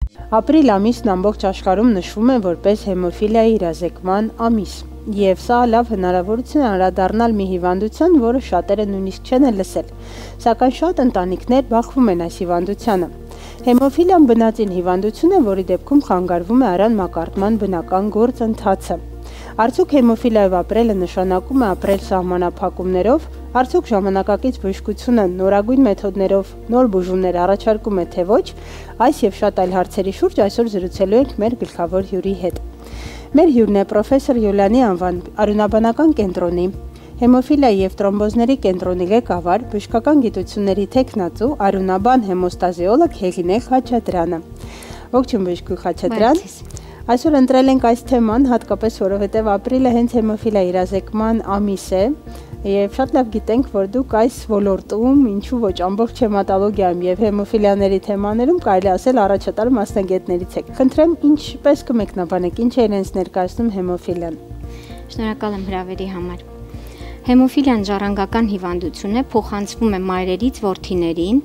Ապրիլ ամիսն ամբողջ աշխարհում նշվում է որպես հեմոֆիլիայի իրազեկման ամիս, եւ սա լավ հնարավորություն է անդրադառնալ մի հիվանդության, որը շատերը նույնիսկ չեն լսել, սակայն շատ ընտանիքներ բախվում են այս հիվանդությանը։ Հեմոֆիլիան բնածին հիվանդություն է, որի դեպքում խանգարվում է արյան մակարդման բնական գործընթացը։ Արդյոք հեմոֆիլիայով ապրելը նշանակում է ապրել սահմանափակումներով, արդյոք ժամանակակից բժշկությունը նորագույն մեթոդներով նոր բուժումներ առաջարկում է, թե ոչ, այս եւ շատ այլ հարցերի շուրջ այսօր զրուցելու ենք մեր գլխավոր հյուրի հետ։ Մեր հյուրն է պրոֆեսոր Յուլիանի անվան արյունաբանական կենտրոնի Հեմոֆիլիայի եւ տրոմբոզների կենտրոնի ղեկավար, բժշկական գիտությունների թեկնածու, արյունաբան հեմոստազիոլոգ Հեղինե Խաչատրյանը։ Ողջույն բժշկուհի Խաչատրյան։ Այսօր ընտրել ենք այս թեման, հատկապես որովհետև ապրիլը հենց հեմոֆիլիայի իրազեկման ամիս է, եւ շատ լավ գիտենք, որ դուք այս ոլորտում, ինչու ոչ, ամբողջ հեմատոլոգիայում եւ հեմոֆիլիաների թեմաներում կարելի ասել առաջատար մասնագետներից եք։ Խնդրեմ, ինչպես կմեկնաբանեք, ինչ է իրենց ներկայացնում հեմոֆիլիան։ Շնորհակալ եմ հրավերի համար։ Հեմոֆիլիան ժառանգական հիվանդություն է, փոխանցվում է մայրերից որդիներին,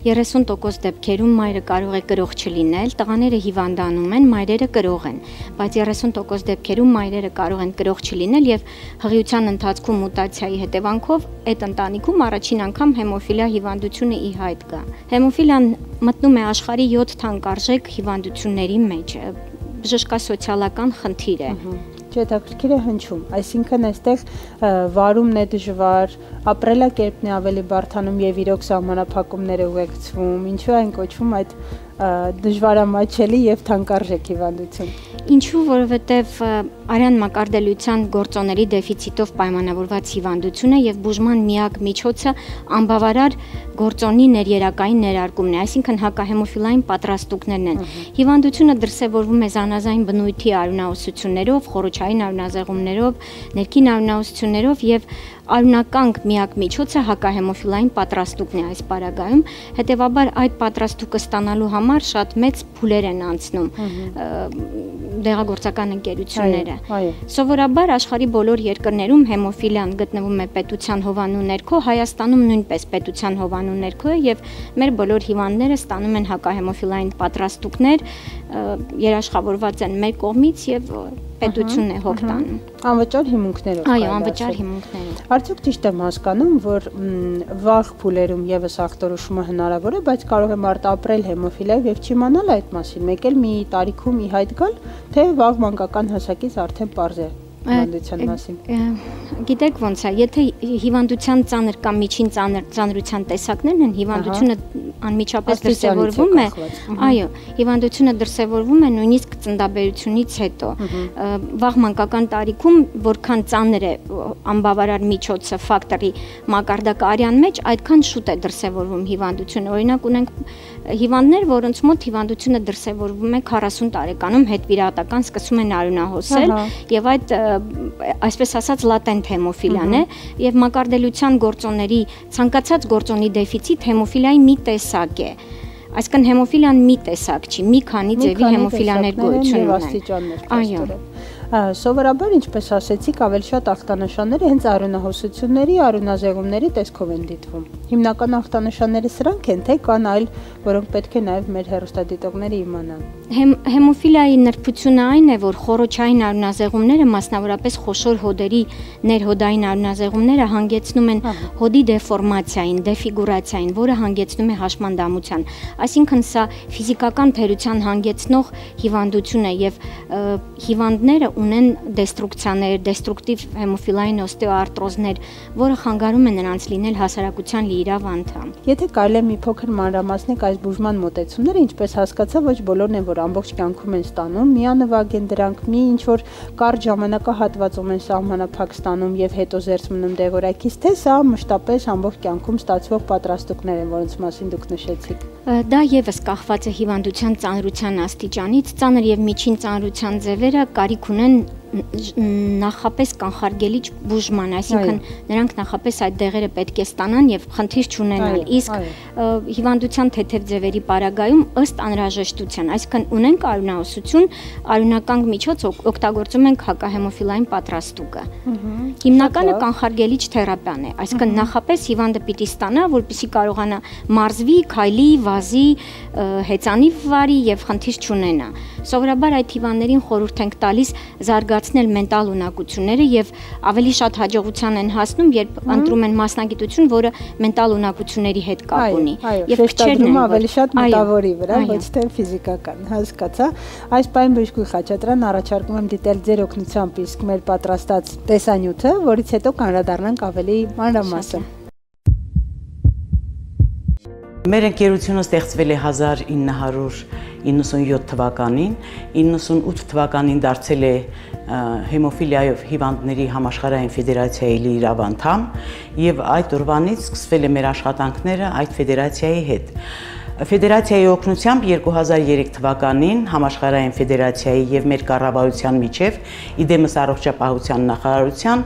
30% դեպքերում մայրը կարող է կրող չլինել, տղաները հիվանդանում են, մայրերը կրող են, բայց 30% դեպքերում մայրերը կարող են կրող չլինել եւ հղիության ընթացքում մուտացիայի հետևանքով այդ ընտանիքում առաջին անգամ հեմոֆիլիա հիվանդությունը ի հայտ գա։ Հեմոֆիլիան մտնում է աշխարհի 7 թանկարժեք հիվանդությունների մեջ, բժշկասոցիալական խնդիր է։ Հետաքրքիր է հնչում, այսինքն այստեղ վարումն է դժվար, ապրելակերպն է ավելի բարդանում եւ իրոք սահմանափակումներ է ուղեկցվում, ինչու այն կոչվում այդ դժվարամատչելի եւ թանկարժեք հիվանդություն։ Ինչու, որովհետև արյան մակարդելիության գործոնների դեֆիցիտով պայմանավորված հիվանդություն է եւ բուժման միակ միջոցը անբավարար գործոնի ներերակային ներարկումն է, այսինքն հակահեմոֆիլային պատրաստուկներն են։ Հիվանդությունը դրսևորվում է զանազային բնույթի արյունահոսություններով, խորոչային արյունազեղումներով, ներքին արյունահոսություններով եւ արյունականք միակ միջոցը հակահեմոֆիլային պատրաստուկն է այս պարագայում, հետեւաբար այդ պատրաստուկը ստանալու համար շատ մեծ փուլեր են անցնում դեղագործական ընկերությունները։ Սովորաբար աշխարհի բոլոր երկրներում հեմոֆիլիան գտնվում է պետության հովանու ներքո, Հայաստանում նույնպես պետության հովանու ներքո է եւ մեր բոլոր հիվանդները ստանում են հակահեմոֆիլային պատրաստուկներ, երաշխավորված են մեր կողմից եւ պետությունն է հոգ տանում։ Անվճար հիմունքներով։ Այո, անվճար հիմունքներով։ Արդյոք ճիշտ եմ հասկանում, որ վաղ փուլերում եւս ախտորոշումը հնարավոր է, բայց կարող է մարդ ապրել հեմոֆիլիայով եւ չիմանալ այդ մասին, մեկ էլ մի տարիքում ի հայտ գալ, թե վաղ մանկական հասակից արդեն պարզ է հիվանդության մասին։ Գիտեք ոնց է, եթե հիվանդության ծանր կամ միջին ծանրության տեսակներն են, հիվանդությունը անմիջապես դրսևորվում է, այո, հիվանդությունը դրսևորվում է նույնիսկ ծննդաբերությունից հետո։ Վաղ մանկական տարիքում որքան ծանր է անբավարար միջոցը ֆակտորի մակարդակը արյան մեջ, այդքան շուտ է դրսևորվում հիվանդությունը։ Օրինակ ունենք հիվանդներ, որոնց մոտ հիվանդությունը դրսևորվում է 40 տարեկանում, հետվիրահատական սկսում են արյունահոսել եւ այդ այսպես ասած լատենտ հեմոֆիլիան է եւ մակարդելիության գործոնների ցանկացած գործոնի դեֆիցիտ հեմոֆիլիայի մի տեսակ է։ Այսինքն հեմոֆիլիան մի տեսակ չի, մի քանի ձևի հեմոֆիլիաներ գոյություն ունեն։ Այո։ Սովորաբար, ինչպես ասեցիք, ավելի շատ ախտանշանները հենց արյունահոսությունների, արյունազեղումների տեսքով են դիտվում։ Հիմնական ախտանշանները սրանք են, թե կան այլ, որոնք պետք է նաև մեր հեռուստադիտողները իմանան։ Հեմոֆիլիայի նրբությունը այն է, որ խորոչային արյունազեղումները, մասնավորապես խոշոր հոդերի ներհոդային արյունազեղումները հանգեցնում են հոդի դեֆորմացիային, դեֆիգուրացիային, որը հանգեցնում է հաշմանդամության։ Այսինքն սա ֆիզիկական թերության հանգեցնող հիվանդություն է եւ հիվանդները ունեն դեստրուկցիաներ, դեստրուկտիվ հեմոֆիլային օստեոարտրոզներ, որը խանգարում է նրանց լինել հասարակության լիիրավ անդամ։ Եթե կարելի է մի փոքր մանրամասնեք այս բուժման մոտեցումները, ինչպես հասկացա, ոչ բոլորն են, որ ամբողջ կյանքում են ստանում, միանվագ են դրանք, մի ինչ որ կարճ ժամանակահատվածում են սահմանափակ ստանում եւ հետո զերծ մնում դեղորայքից, թե սա մշտապես ամբողջ կյանքում ստացվող պատրաստուկներ են, որոնց մասին դուք նշեցիք։ Դա եւս կախված է հիվանդության ծանրության աստիճանից, ծանր եւ միջին ծանրության ձևերը կարիք ունեն նախապես կանխարգելիչ բուժման, այսինքն նրանք նախապես այդ դեղերը պետք է ստանան եւ խնդիր չունենալ, իսկ հիվանդության թեթև ձևերի պարագայում ըստ անհրաժեշտության, այսինքն ունենք արյունահոսություն, արյունական միջոց օգտագործում ենք հակահեմոֆիլային պատրաստուկը։ Հիմնականը կանխարգելիչ թերապիան է, այսինքն նախապես հիվանդը պիտի ստանա, որպեսզի կարողանա մարզվի, քայլի, վազի, հեծանի վարի եւ խնդիր չունենա։ Սովորաբար այդ հիվանդներին խորհուրդ ենք տալիս զարգացնել մենտալ ունակությունները եւ ավելի շատ հաջողության են հասնում, երբ ընտրում են մասնագիտություն, որը մենտալ ունակությունների հետ կապ ունի եւ քչերն են ավելի շատ մտավորի վրա, ոչ թե ֆիզիկական, հասկացա։ Այս պայն Բժշկուհի Խաչատրյան առաջարկում եմ դիտել ձեր օգնությամբ իսկ մեր պատրաստած տեսանյութը, որից հետո կանրադառնանք ավելի մանրամասն։ Մեր ընկերությունը ստեղծվել է 1997 թվականին, 98 թվականին դարձել է հեմոֆիլիայով հիվանդների համաշխարհային ֆեդերացիայի լիիրավ անդամ եւ այդ օրվանից սկսվել է մեր աշխատանքները այդ ֆեդերացիայի հետ։ Ֆեդերացիայի օգնությամբ 2003 թվականին համաշխարհային ֆեդերացիայի եւ մեր կառավարության միջև իդեմս առողջապահության նախարարության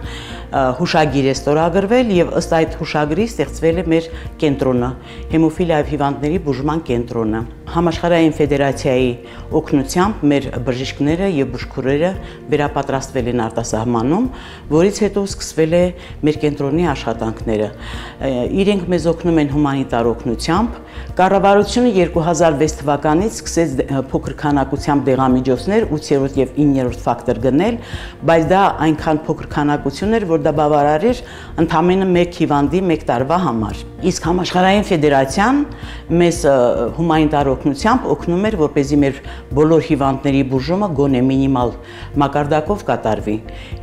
հուշագիր է ստորագրվել եւ ըստ այդ հուշագրի ստեղծվել է մեր կենտրոնը, հեմոֆիլիայով հիվանդների բուժման կենտրոնը։ Համաշխարհային ֆեդերացիայի օգնությամբ մեր բժիշկները եւ բուժքուրերը վերապատրաստվել են արտասահմանում, որից հետո սկսվել է մեր կենտրոնի աշխատանքները։ Իրենք մեզ օգնում են հումանիտար օգնությամբ։ Կառավարությունը 2006 թվականից սկսեց փոքր քանակությամբ դեղամիջոցներ 8-րդ եւ 9-րդ ֆակտոր գնել, բայց դա այնքան փոքր քանակություն էր, որ դա բավարար էր ընդամենը 1 հիվանդի 1 տարվա համար։ Իսկ համաշխարհային ֆեդերացիան մեզ հումանիտար օգնությամբ օգնում էր, որպեսզի մեր բոլոր հիվանդների բուժումը գոնե մինիմալ մակարդակով կատարվի։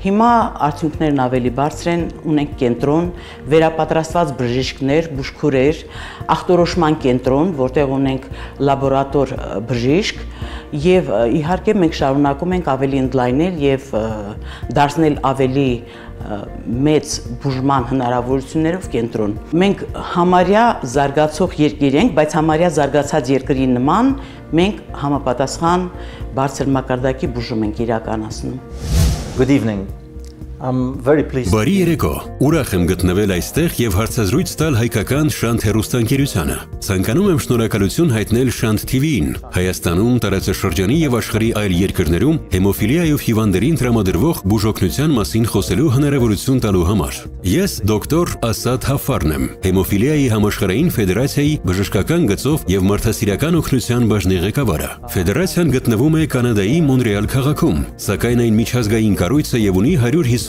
Հիմա արդյունքներն ավելի բարձր են, ունենք կենտրոն, վերապատրաստված բժիշկներ, բուժքուրեր, ախտորոշման կենտրոն, որտեղ ունենք լաբորատոր բժիշկ եւ իհարկե մենք շարունակում ենք ավելի ընդլայնել եւ դարձնել ավելի մեծ բուժման հնարավորություններով կենտրոն։ Մենք համարյա զարգացող երկիր ենք, բայց համարյա զարգացած երկրի նման մենք համապատասխան բարձր մակարդակի բուժում ենք իրականացնում։ Good evening. Բարի երեկո, ուրախ եմ գտնվել այստեղ եւ հարցազրույց տալ հայկական Շանթ հեռուստաընկերությանը։ Ցանկանում եմ շնորհակալություն հայտնել Շանթ TV-ին, Հայաստանում, տարածաշրջանի եւ աշխարհի այլ երկրներում հեմոֆիլիայով հիվանդերին տրամադրվող բուժօգնության մասին խոսելու հնարավորություն տալու համար։ Ես դոկտոր Ասադ Հաֆարն եմ, հեմոֆիլիայի համաշխարհային ֆեդերացիայի բժշկական գծով եւ մարդասիրական օգնության բաժնի ղեկավարը։ Ֆեդերացիան գտնվում է Կանադայի Մոնրեալ քաղաքում, սակայն այն միջազգային կառույց է եւ ունի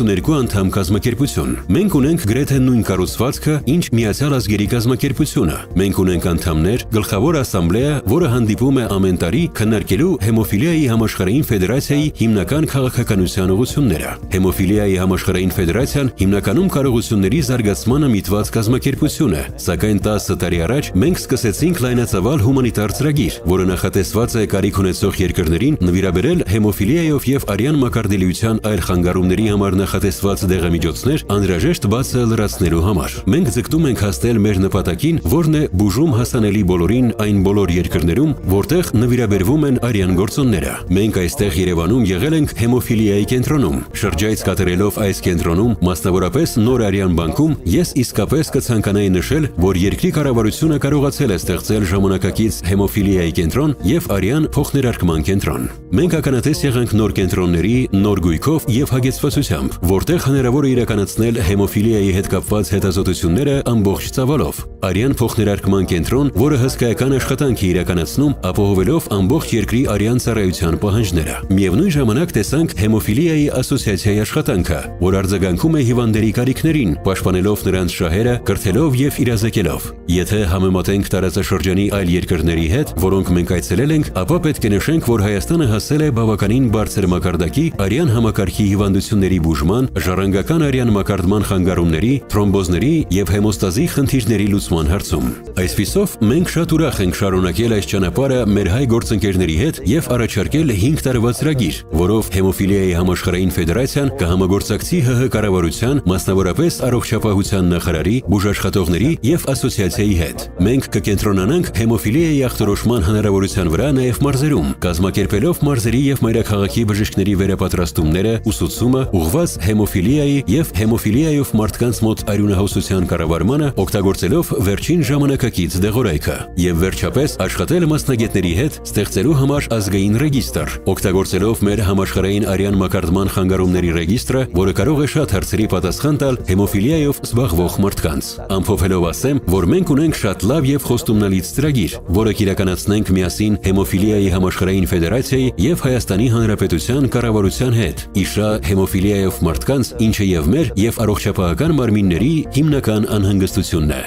152 անդամ կազմակերպություն։ Մենք ունենք գրեթե նույն կառուցվածքը, ինչ Միացյալ Ազգերի կազմակերպությունը։ Մենք ունենք անդամներ, գլխավոր ասամբլեա, որը հանդիպում է ամեն տարի քննարկելու հեմոֆիլիայի համաշխարհային ֆեդերացիայի հիմնական քաղաքականության ուղղությունները։ Հեմոֆիլիայի համաշխարհային ֆեդերացիան հիմնականում կարողությունների զարգացմանը միտված կազմակերպություն է, սակայն 10 տարի առաջ մենք սկսեցինք լայնածավալ հումանիտար ծրագիր, որը նախատեսված է կարիք ունեցող երկրներին նվիրաբերել հեմոֆիլիայով եւ արյան մակարդելիության այլ խանգարումների համար նախատեսված դեղամիջոցներ անհրաժեշտ բացը լրացնելու համար։ Մենք ձգտում ենք հասնել մեր նպատակին, որն է բուժում հասանելի բոլորին այն բոլոր երկրներում, որտեղ նվիրաբերվում են արյան գործոնները։ Մենք այստեղ Երևանում եղել ենք հեմոֆիլիայի կենտրոնում։ Շրջայց կատարելով այս կենտրոնում, մասնավորապես նոր արյան բանկում, ես իսկապես կցանկանայի նշել, որ երկրի կառավարությունը կարողացել է ստեղծել ժամանակակից հեմոֆիլիայի կենտրոն եւ արյան փոխներարկման կենտրոն։ Մենք ականատես եղանք նոր կենտրոնների, նոր գույքով եւ հագեցվածությամբ, որտեղ հնարավոր է իրականացնել հեմոֆիլիայի հետ կապված հետազոտությունները ամբողջ ծավալով։ Արյան փոխներարկման կենտրոն, որը հսկայական աշխատանք է իրականացնում, ապահովելով ամբողջ երկրի արյան ծառայության պահանջները։ Միևնույն ժամանակ տեսանք հեմոֆիլիայի ասոցիացիայի աշխատանքը, որ արձագանքում է հիվանդերի կարիքներին, պաշտպանելով նրանց շահերը, կրթելով եւ իրազեկելով։ Եթե համեմատենք տարածաշրջանի այլ երկրների հետ, որոնք մենք այցելել ենք, ապա պետք է նշենք, որ Հայաստանը հասել է բավականին բարձր մակարդակի արյան համակարգի հիվանդությունների բուժման բուժման, ժառանգական արյան մակարդման խանգարումների, թրոմբոզների եւ հեմոստազի խնդիրների լուծման հարցում։ Այսպիսով, մենք շատ ուրախ ենք շարունակել այս ճանապարհը մեր հայ գործընկերների հետ եւ առաջարկել 5 տարվա ծրագիր, որով Հեմոֆիլիայի համաշխարհային ֆեդերացիան կհամագործակցի ՀՀ կառավարության, մասնավորապես առողջապահության նախարարի, բուժաշխատողների եւ ասոցիացիայի հետ։ Մենք կկենտրոնանանք հեմոֆիլիայի ախտորոշման հնարավորության վրա նաեւ մարզերում, կազմակերպելով մարզերի եւ մայրաքաղաքի բժիշկների վերապատրաստումները, ուսուցումը, ուղղված հեմոֆիլիայի եւ հեմոֆիլիայով մարդկանց մոտ արյունահոսության կառավարմանը, օգտագործելով վերջին ժամանակակից դեղորայքը, եւ վերջապես աշխատել մասնագետների հետ ստեղծելու համար ազգային ռեգիստր, օգտագործելով մեր համաշխարհային արյան մակարդման խանգարումների ռեգիստրը, որը կարող է շատ հարցերի պատասխան տալ հեմոֆիլիայով զբաղվող մարդկանց։ Ամփոփելով ասեմ, որ մենք ունենք շատ լավ եւ խոստումնալից ծրագիր, որը կիրականացնենք միասին Հեմոֆիլիայի համաշխարհային ֆեդերացիայի եւ Հայաստանի Հանրապետության կառավարության հետ։ ԻՇԱ հեմոֆիլիայով մարդկանց, ինչը եւ մեր եւ առողջապահական մարմինների հիմնական անհանգստությունն է։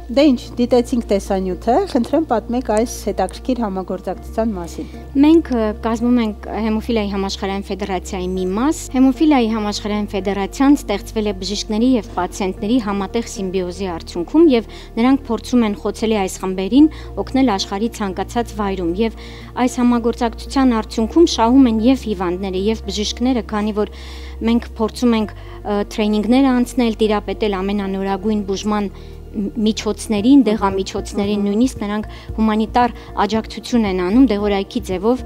Դե ինչ, դիտեցինք տեսանյութը, խնդրեմ պատմեք այս հետաքրքիր համագործակցության մասին։ Մենք կազմում ենք Հեմոֆիլիայի համաշխարհային ֆեդերացիայի մի մաս։ Հեմոֆիլիայի համաշխարհային ֆեդերացիան ստեղծվել է բժիշկների եւ պացիենտների համատեղ սիմբիոզի արդյունքում եւ նրանք փորձում են խոցելի այս խմբերին օգնել աշխարհի ցանկացած վայրում եւ այս համագործակցության արդյունքում շահում են եւ հիվանդները եւ բժիշկները, քանի որ մենք փորձում ենք տրեյնինգներ անցնել, տիրապետել ամենանորագույն բուժման միջոցներին, դեղամիջոցներին, նույնիսկ նրանք հումանիտար աջակցություն են անում դեղորայքի ձևով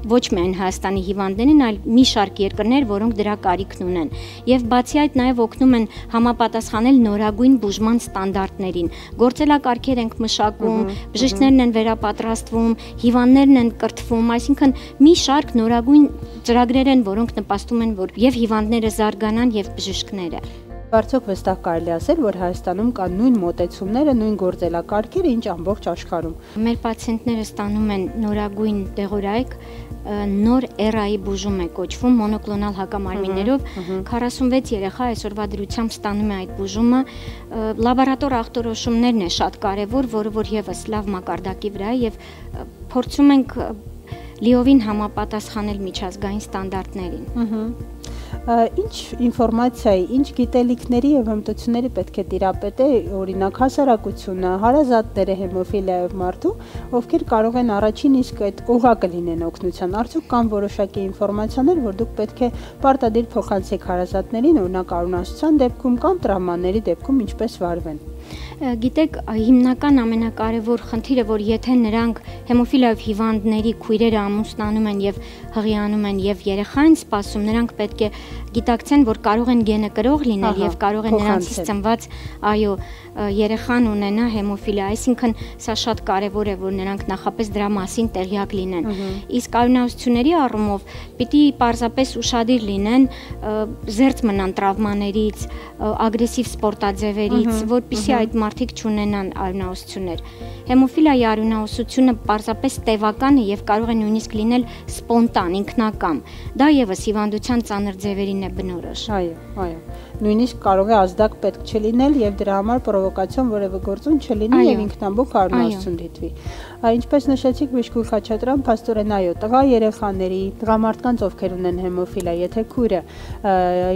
ոչ միայն Հայաստանի հիվանդներին, այլ մի շարք երկրներ, որոնք դրա կարիքն ունեն։ Եվ բացի այդ նաև օգնում են համապատասխանել նորագույն բուժման ստանդարտներին։ Գործելակարգեր ենք մշակում, բժիշկներն են վերապատրաստվում, հիվանդներն են կրթվում, այսինքն մի շարք նորագույն ծրագրեր են, որոնք նպաստում են, որ եւ հիվանդները զարգանան եւ բժիշկները։ Արդյոք վստահ կարելի ասել, որ Հայաստանում կան նույն մոտեցումները, նույն գործելակարգերը, ինչ ամբողջ աշխարհում։ Մեր պացիենտները ստանում են նորագույն դեղորայք, նոր էրայի բուժում է կոչվում մոնոկլոնալ հակամարմիններով, 46 երեխա այսօրվա դրությամբ ստանում է այդ բուժումը։ Լաբորատոր ախտորոշումներն է շատ կարևոր, որը որ եւս լավ մակարդակի վրա է եւ փորձում ենք լիովին համապատասխանել միջազգային ստանդարտներին։ Ինչ ինֆորմացիայի, ինչ գիտելիքների եւ հմտությունների պետք է տիրապետե օրինակ հասարակությունը, հարազատները հեմոֆիլիայով մարդու, ովքեր կարող են առաջին իսկ այդ օղակը լինեն օգնության։ Արդյոք կան որոշակի ինֆորմացիաներ, որ դուք պետք է պարտադիր փոխանցեք հարազատներին, օրինակ արյունահոսության դեպքում կամ տրավմաների դեպքում ինչպես վարվեն։ Գիտեք, հիմնական ամենակարևոր խնդիրը, որ եթե նրանք հեմոֆիլիայով հիվանդների քույրերը ամուսնանում են եւ հղիանում են եւ երեխա են սպասում, նրանք պետք է գիտակցեն, որ կարող են գենը կրող լինել եւ կարող են նրանցից ծնված, այո, երեխան ունենա հեմոֆիլիա, այսինքն սա շատ կարևոր է, որ նրանք նախապես դրա մասին տեղյակ լինեն։ Իսկ արյունահոսությունների առումով պիտի պարզապես ուշադիր լինեն, զերծ մնան տրավմաներից, ագրեսիվ սպորտաձևերից, որպեսզի այդ մարդիկ չունենան արյունահոսություններ։ Հեմոֆիլիայի արյունահոսությունը պարզապես տևական է եւ կարող է նույնիսկ լինել սպոնտան, ինքնակամ։ Դա եւս հիվանդության ծանր ձևերին է բնորոշ։ Այո։ Նույնիսկ կարող է ազդակ պետք չլինել եւ դրա համար պրովոկացիոն որևէ գործոն չլինի եւ ինքնաբուխ արյունահոսություն դիտվի։ Ինչպես նշեցիք Բժշկուհի Խաչատրյան, փաստորեն այո, տղա երեխաների, տղամարդկանց ովքեր ունեն հեմոֆիլիա, եթե քույրը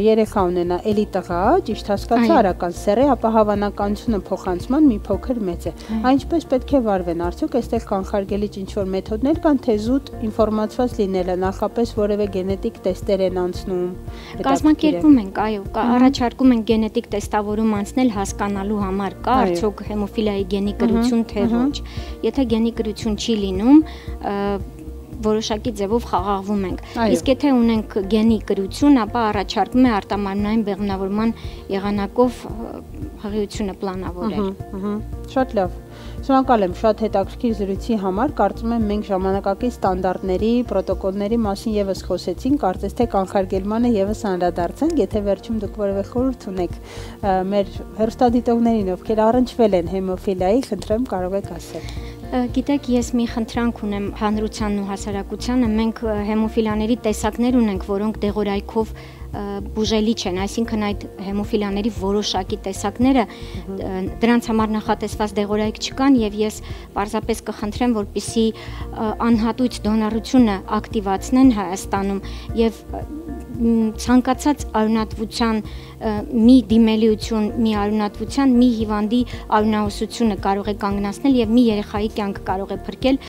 երեխա ունենա, էլի տղա, ճիշտ հասկացա, արական սեռ է, ապա հավանականությունը փոխանցման մի փոքր մեծ է։ Ինչպես պետք է վարվեն, արդյոք այստեղ կանխարգելիչ ինչ-որ մեթոդներ կան, թե զուտ ինֆորմացված լինելը, նախապես որևէ գենետիկ տեստեր են անցնում։ Կազմակերպում ենք, այո, առաջարկում ենք գենետիկ տեստավորում անցնել հասկանալու համար, կա արդյոք հեմոֆիլիայի գենի կրություն թե ոչ։ Եթե գենի կրություն չի լինում, որոշակի ձևով խաղաղվում ենք։ Իսկ եթե ունենք գենի կրություն, ապա առաջարկում է արտամարմնային բեղմնավորման եղանակով հղիությունը պլանավորել։ Շատ լավ։ Շնորհակալ եմ շատ հետաքրքիր զրույցի համար, կարծում եմ մենք ժամանակակից ստանդարտների, պրոտոկոլների մասին եւս խոսեցինք, կարծես թե կանխարգելմանը եւս անդրադարձանք, եթե վերջում դուք որևէ խորհուրդ ունեք մեր հեռուստադիտողներին, ովքեր առնչվել են հեմոֆիլիայի, խնդրեմ կարող եք ասել։ Գիտեք, ես մի խնդրանք ունեմ հանրությանն ու հասարակությանը, մենք հեմոֆիլիաների տեսակներ ունենք, որոնք դեղորայքով բուժելի չեն, այսինքն այդ հեմոֆիլիաների որոշակի տեսակները դրանց համար նախատեսված դեղորայք չկան եւ ես պարզապես կխնդրեմ, որպեսզի անհատույց դոնորությունը ակտիվացնեն Հայաստանում եւ ցանկացած արյունատվության մի դիմելիություն, մի արյունատվության, մի հիվանդի արյունահոսությունը կարող է կանգնացնել եւ մի երեխայի կյանք կարող է փրկել